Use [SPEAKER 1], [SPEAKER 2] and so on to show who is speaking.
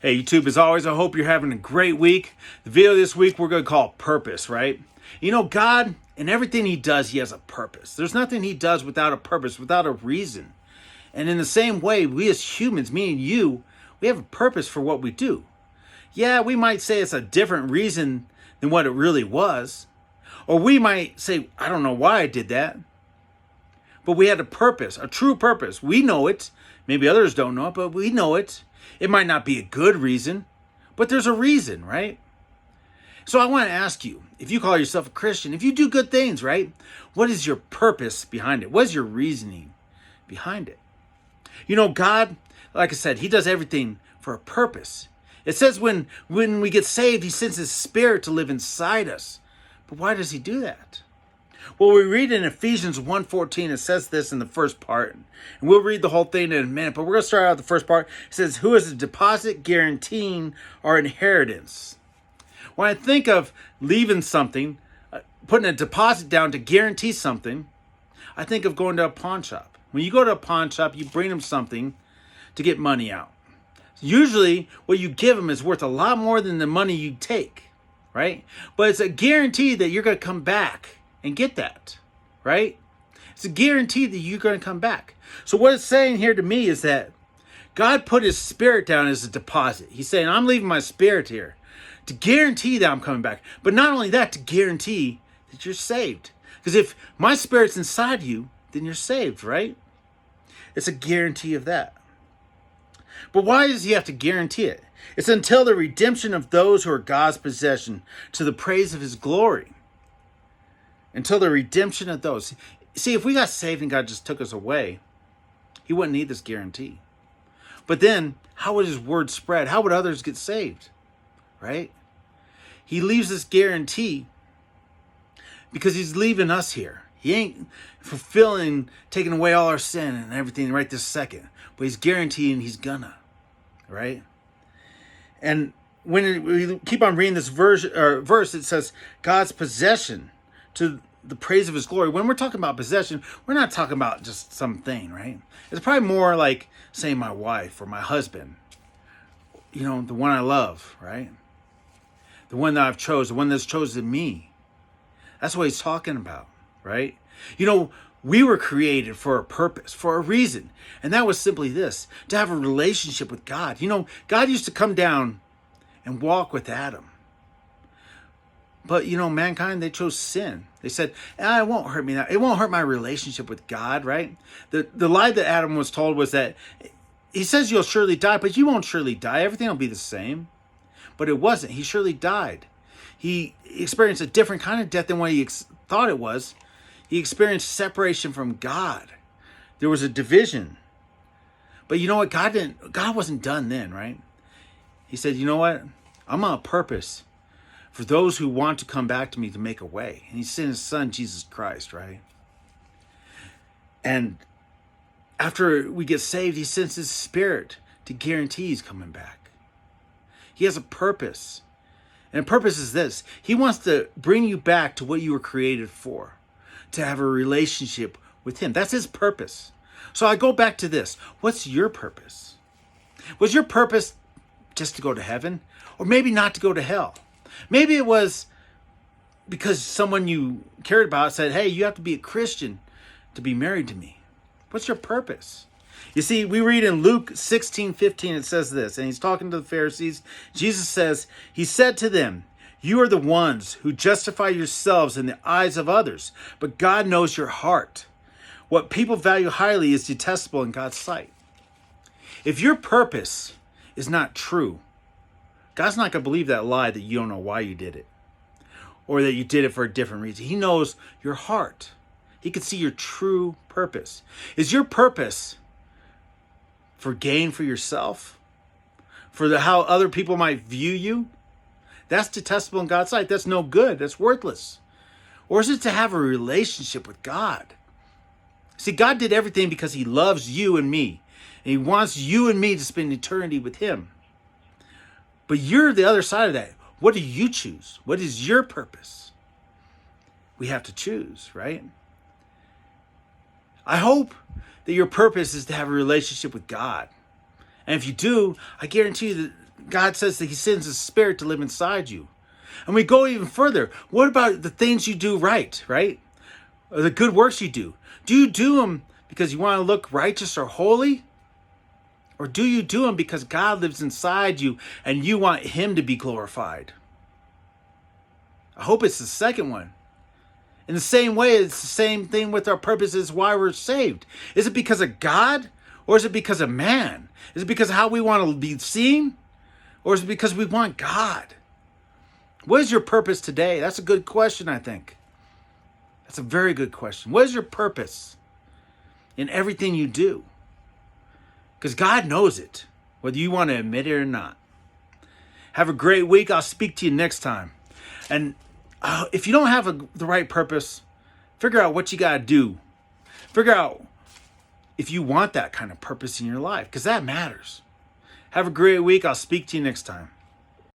[SPEAKER 1] Hey, YouTube, as always, I hope you're having a great week. The video this week we're going to call Purpose, right? You know, God, in everything he does, he has a purpose. There's nothing he does without a purpose, without a reason. And in the same way, we as humans, me and you, we have a purpose for what we do. Yeah, we might say it's a different reason than what it really was. Or we might say, I don't know why I did that. But we had a purpose, a true purpose. We know it. Maybe others don't know it, but we know it. It might not be a good reason, but there's a reason, right? So I want to ask you, if you call yourself a Christian, if you do good things, right? What is your purpose behind it? What is your reasoning behind it? You know, God, like I said, he does everything for a purpose. It says when we get saved, he sends his spirit to live inside us. But why does he do that? Well, we read in Ephesians 1:14, it says this in the first part. And we'll read the whole thing in a minute, but we're going to start out with the first part. It says, who is a deposit guaranteeing our inheritance? When I think of leaving something, putting a deposit down to guarantee something, I think of going to a pawn shop. When you go to a pawn shop, you bring them something to get money out. Usually, what you give them is worth a lot more than the money you take, right? But it's a guarantee that you're going to come back and get that, right? It's a guarantee that you're going to come back. So what it's saying here to me is that God put his spirit down as a deposit. He's saying, I'm leaving my spirit here to guarantee that I'm coming back. But not only that, to guarantee that you're saved. Because if my spirit's inside you, then you're saved, right? It's a guarantee of that. But why does he have to guarantee it? It's until the redemption of those who are God's possession to the praise of his glory. Until the redemption of those. See, if we got saved and God just took us away, he wouldn't need this guarantee. But then, how would his word spread? How would others get saved? Right? He leaves this guarantee because he's leaving us here. He ain't fulfilling, taking away all our sin and everything right this second. But he's guaranteeing he's gonna. Right? And when we keep on reading this verse, it says, God's possession to the praise of his glory. When we're talking about possession, we're not talking about just something, right? It's probably more like saying my wife or my husband. You know, the one I love, right? The one that I've chosen, the one that's chosen me. That's what he's talking about, right? You know, we were created for a purpose, for a reason. And that was simply this, to have a relationship with God. You know, God used to come down and walk with Adam. But, you know, mankind, they chose sin. They said, it won't hurt me now. It won't hurt my relationship with God, right? The lie that Adam was told was that he says you'll surely die, but you won't surely die. Everything will be the same. But it wasn't. He surely died. He experienced a different kind of death than what he thought it was. He experienced separation from God. There was a division. But you know what? God wasn't done then, right? He said, you know what? I'm on a purpose for those who want to come back to me to make a way. And he sent his son, Jesus Christ, right? And after we get saved, he sends his spirit to guarantee he's coming back. He has a purpose. And the purpose is this. He wants to bring you back to what you were created for. To have a relationship with him. That's his purpose. So I go back to this. What's your purpose? Was your purpose just to go to heaven? Or maybe not to go to hell? Maybe it was because someone you cared about said, hey, you have to be a Christian to be married to me. What's your purpose? You see, we read in Luke 16:15, it says this, and he's talking to the Pharisees. Jesus says, he said to them, you are the ones who justify yourselves in the eyes of others, but God knows your heart. What people value highly is detestable in God's sight. If your purpose is not true, God's not going to believe that lie that you don't know why you did it. Or that you did it for a different reason. He knows your heart. He can see your true purpose. Is your purpose for gain for yourself? For how other people might view you? That's detestable in God's sight. That's no good. That's worthless. Or is it to have a relationship with God? See, God did everything because he loves you and me. And he wants you and me to spend eternity with him. But you're the other side of that. What do you choose? What is your purpose? We have to choose, right? I hope that your purpose is to have a relationship with God. And if you do, I guarantee you that God says that he sends his spirit to live inside you. And we go even further. What about the things you do right? Or the good works you do? Do you do them because you want to look righteous or holy? Or do you do them because God lives inside you and you want him to be glorified? I hope it's the second one. In the same way, it's the same thing with our purpose is why we're saved. Is it because of God? Or is it because of man? Is it because of how we want to be seen? Or is it because we want God? What is your purpose today? That's a good question, I think. That's a very good question. What is your purpose in everything you do? Because God knows it, whether you want to admit it or not. Have a great week. I'll speak to you next time. And if you don't have the right purpose, figure out what you got to do. Figure out if you want that kind of purpose in your life, because that matters. Have a great week. I'll speak to you next time.